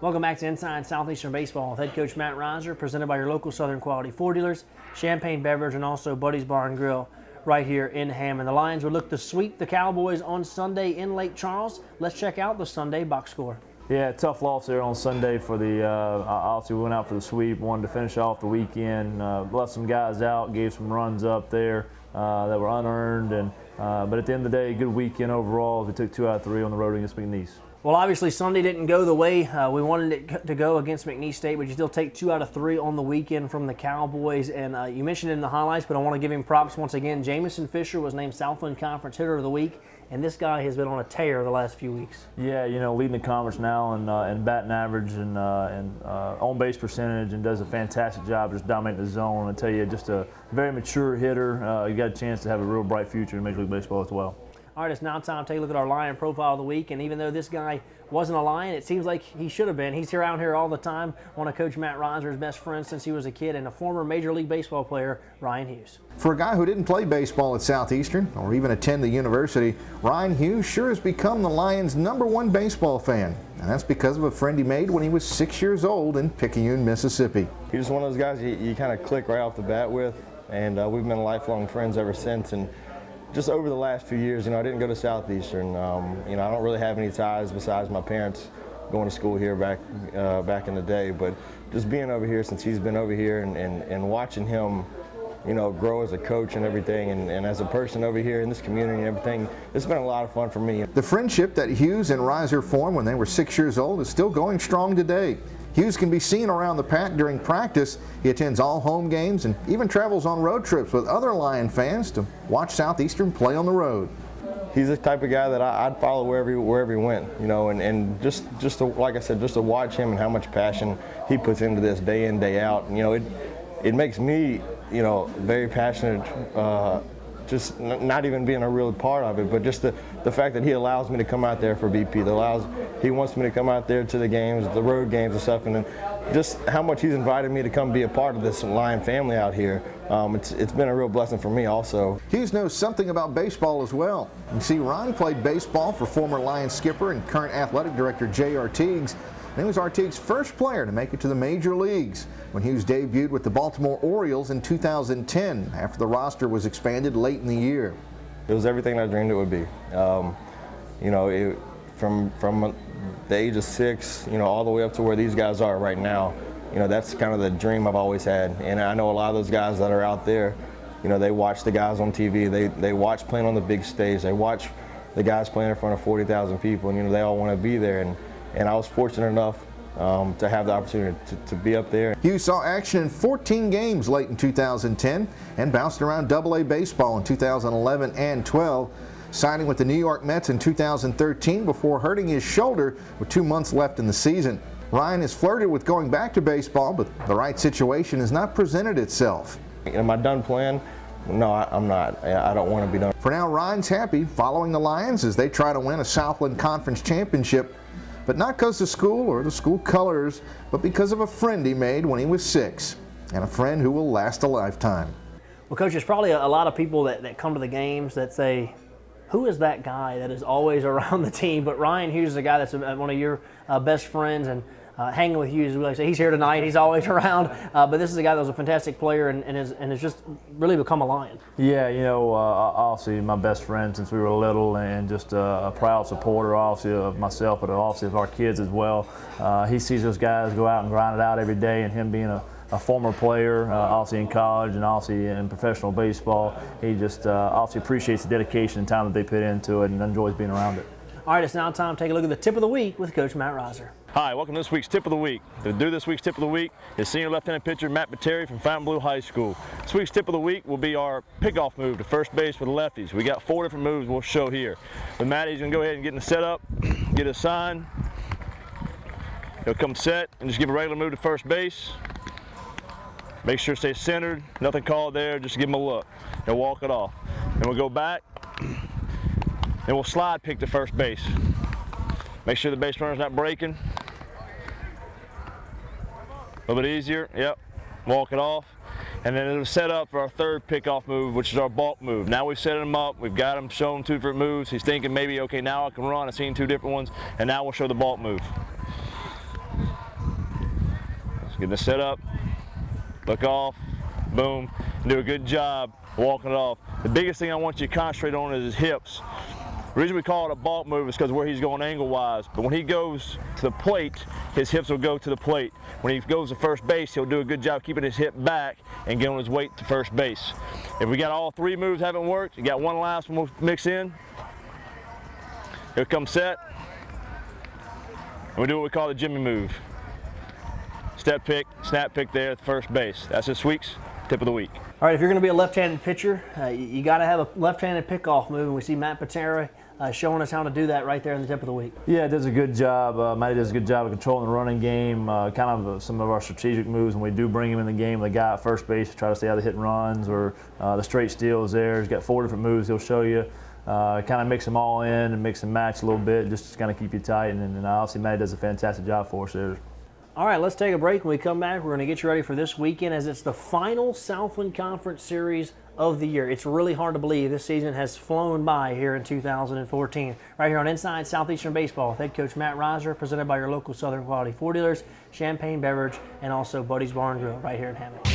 Welcome back to Inside Southeastern Baseball with head coach Matt Reiser, presented by your local Southern Quality Ford dealers, Champagne Beverage, and also Buddy's Bar and Grill right here in Hammond. The Lions would look to sweep the Cowboys on Sunday in Lake Charles. Let's check out the Sunday box score. Yeah, tough loss there on Sunday for the, obviously we went out for the sweep, wanted to finish off the weekend, left some guys out, gave some runs up there that were unearned, and but at the end of the day, good weekend overall. We took 2 out of 3 on the road against McNeese. Well, obviously Sunday didn't go the way we wanted it to go against McNeese State, but you still take 2 out of 3 on the weekend from the Cowboys. And you mentioned it in the highlights, but I want to give him props once again. Jamison Fisher was named Southland Conference Hitter of the Week, and this guy has been on a tear the last few weeks. Yeah, you know, leading the conference now in batting average and on-base percentage, and does a fantastic job just dominating the zone. I tell you, just a very mature hitter. You got a chance to have a real bright future in Major League Baseball as well. All right, it's now time to take a look at our Lion profile of the week, and even though this guy wasn't a Lion, it seems like he should have been. He's around here all the time, one of Coach Matt Reiser's best friends since he was a kid, and a former Major League Baseball player, Ryan Hughes. For a guy who didn't play baseball at Southeastern or even attend the university, Ryan Hughes sure has become the Lions' #1 baseball fan, and that's because of a friend he made when he was 6 years old in Picayune, Mississippi. He's just one of those guys you kind of click right off the bat with, and we've been lifelong friends ever since. And just over the last few years, you know, I didn't go to Southeastern. You know, I don't really have any ties besides my parents going to school here back in the day. But just being over here since he's been over here and watching him, you know, grow as a coach and everything, and as a person over here in this community and everything, it's been a lot of fun for me. The friendship that Hughes and Reiser formed when they were 6 years old is still going strong today. Hughes can be seen around the pack during practice. He attends all home games and even travels on road trips with other Lion fans to watch Southeastern play on the road. He's the type of guy that I'd follow wherever he went, you know, and just to, like I said, just to watch him and how much passion he puts into this day in, day out. And, you know, it makes me, you know, very passionate, just not even being a real part of it, but just the fact that he allows me to come out there for BP, he wants me to come out there to the games, the road games and stuff, and then just how much he's invited me to come be a part of this Lion family out here. It's been a real blessing for me also. Hughes knows something about baseball as well. You see, Ron played baseball for former Lions skipper and current athletic director Jay Artigues. And he was Artigues' first player to make it to the major leagues when Hughes debuted with the Baltimore Orioles in 2010 after the roster was expanded late in the year. It was everything I dreamed it would be. You know, from the age of 6, you know, all the way up to where these guys are right now, you know, that's kind of the dream I've always had. And I know a lot of those guys that are out there, you know, they watch the guys on TV, they watch playing on the big stage, they watch the guys playing in front of 40,000 people, and, you know, they all want to be there. And I was fortunate enough to have the opportunity to be up there. Hughes saw action in 14 games late in 2010 and bounced around AA baseball in 2011 and 12, signing with the New York Mets in 2013 before hurting his shoulder with 2 months left in the season. Ryan has flirted with going back to baseball, but the right situation has not presented itself. Am I done playing? No, I'm not. I don't want to be done. For now, Ryan's happy following the Lions as they try to win a Southland Conference championship. But not because of school or the school colors, but because of a friend he made when he was 6, and a friend who will last a lifetime. Well, Coach, there's probably a lot of people that come to the games that say, who is that guy that is always around the team? But Ryan Hughes is a guy that's one of your best friends, and hanging with Hughes, we like to say, he's here tonight, he's always around. But this is a guy that was a fantastic player and has just really become a Lion. Yeah, you know, obviously my best friend since we were little, and just a proud supporter, obviously, of myself, but obviously of our kids as well. He sees those guys go out and grind it out every day, and him being a former player, obviously in college and obviously in professional baseball, he just obviously appreciates the dedication and time that they put into it and enjoys being around it. All right, it's now time to take a look at the tip of the week with Coach Matt Reiser. Hi, welcome to this week's Tip of the Week. To do this week's Tip of the Week is senior left-handed pitcher Matt Pateri from Fontainebleau High School. This week's Tip of the Week will be our pickoff move to first base for the lefties. We got 4 different moves we'll show here. With Matt, he's going to go ahead and get in the setup, get a sign. He'll come set and just give a regular move to first base. Make sure it stays centered, nothing called there, just give him a look. He'll walk it off. Then we'll go back, and we'll slide pick to first base. Make sure the base runner's not breaking. A little bit easier, yep. Walk it off. And then it'll set up for our third pickoff move, which is our bulk move. Now we've set him up, we've got him shown 2 different moves. He's thinking maybe, okay, now I can run. I've seen 2 different ones, and now we'll show the bulk move. getting the set up, look off, boom, and do a good job walking it off. The biggest thing I want you to concentrate on is his hips. The reason we call it a balk move is because where he's going angle-wise, but when he goes to the plate, his hips will go to the plate. When he goes to first base, he'll do a good job keeping his hip back and getting his weight to first base. If we got all three moves haven't worked, you got one last one we'll mix in. Here comes set, and we do what we call the Jimmy move. Step pick, snap pick there at first base. That's this week's tip of the week. All right, if you're going to be a left-handed pitcher, you got to have a left-handed pickoff move, and we see Matt Patera showing us how to do that right there in the tip of the week. Yeah, does a good job. Matty does a good job of controlling the running game, kind of some of our strategic moves when we do bring him in the game. The guy at first base to try to stay out of the hit and runs or the straight steals there. He's got 4 different moves he'll show you. Kind of mix them all in and mix and match a little bit just to kind of keep you tight. And obviously Matty does a fantastic job for us there. All right, let's take a break. When we come back, we're going to get you ready for this weekend as it's the final Southland Conference Series of the year. It's really hard to believe this season has flown by here in 2014. Right here on Inside Southeastern Baseball with head coach Matt Reiser, presented by your local Southern Quality Ford dealers, Champagne Beverage, and also Buddy's Bar and Grill right here in Hammond.